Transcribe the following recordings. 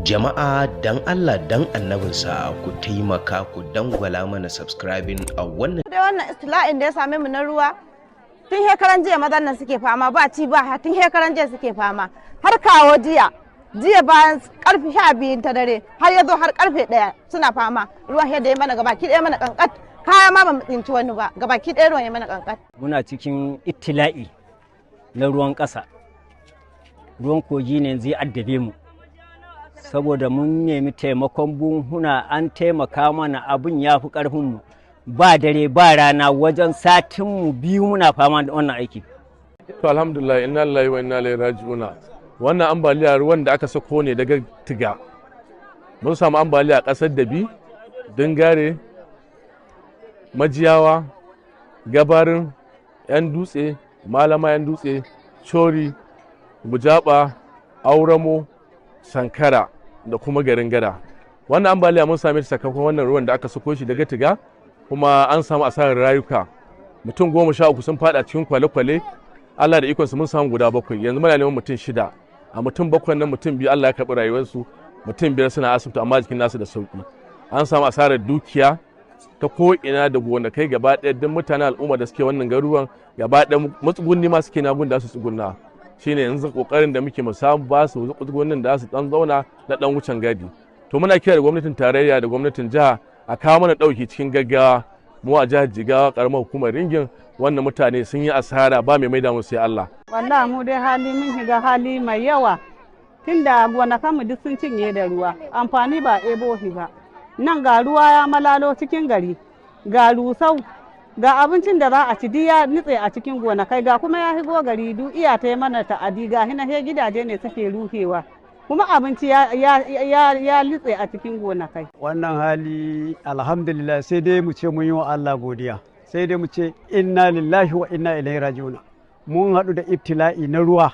Jama'a dan Allah dan annabinsa ku taimaka ku dangwala mana subscribing a wannan. Dai wannan istila'in da ya same mu na ruwa tun hekaran jiya mazan nan suke fama ba ci ba tun hekaran jiya suke fama har kawo jiya bayan karfe 12 ta dare har ya zo har karfe 1 suna fama ruwan yadda ya mana gabaki ɗaya mana kankat kaya ma ba mu tsinci wani ba gabaki ɗaya ruwan ya mana kankat. Muna cikin ittila'i na ruwan ƙasa, ruwan kogi ne zai addabe mu saboda mun nemi taimakon buhuna an taimaka mana abin ya fi ƙarfinmu ba dare ba rana wajen satinmu biyu muna fama da wannan aiki. To alhamdulillah inna lillahi wa inna ilaihi raji'un. Wannan ambaliya ruwan da aka sako ne daga Tiga. Mun samu ambaliya a ƙasar Dabi, Dingare, Majiyawa, Gabarin, 'yan dutse, Malama 'yan dutse, Chori, Bujaba, Auramo, Sankara da kuma garin Gada. Wannan ambaliya mun same ta sakamakon wannan ruwan da aka sako shi daga Tiga, kuma an samu asarar rayuka. Mutum 13 sun fada cikin kwale-kwale. Allah da ikonsa mun samu guda 7. Yanzu muna neman mutum 6. A mutum 7 nan mutum 2 Allah ya karɓi rayuwarsu, mutum 5 suna asibiti amma jikin nasu da sauki. An samu asarar dukiya ta ko'ina da gonakai gaba ɗaya, don mutanen al'umma da suke wannan garuruwan gaba ɗaya matsugunni ma suke na gun da su tsugunna. Shine yanzu kokarin da muke mu samu ba su tsugunnin da su dan zauna na dan wucin gadi. To muna kira da gwamnatin tarayya da gwamnatin jiha a kawo mana dauki cikin gaggawa. Mu a jihar Jigawa karamar hukumar Ringin wannan mutane sun yi asara ba mai maida musu sai Allah. Wallahi mu dai hali mun shiga hali mai yawa tunda gonakanmu duk sun cinye da ruwa, amfani ba ebohi ba. Nan ga ruwa ya malalo cikin gari, ga rusau, ga abincin da za a ci ya nitse a cikin gonakai, ga kuma ya higo gari duk iya ta mana ta'adi, ga hina he gidaje ne suke ruhewa, kuma abinci ya nitse a cikin gonakai. Wannan hali alhamdulillah sai dai mu ce mun yi wa Allah godiya, sai dai mu ce inna lillahi wa inna ilaihi raji'un. Mun haɗu da ibtila'i na ruwa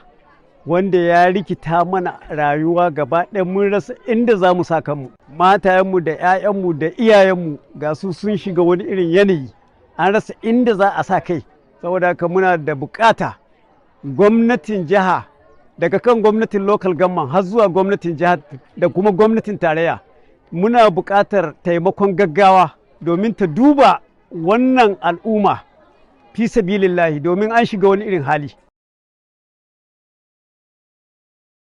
wanda ya rikita mana rayuwa gaba ɗaya, mun rasa inda za mu sa kanmu. Matayenmu da 'ya'yanmu da iyayenmu ga su sun shiga wani irin yanayi, an rasa inda za a sa kai. Saboda haka muna da bukata gwamnatin jiha, daga kan gwamnatin local government har zuwa gwamnatin jiha da kuma gwamnatin tarayya, muna bukatar taimakon gaggawa domin ta duba wannan al'umma fi sabilillahi, domin an shiga wani irin hali.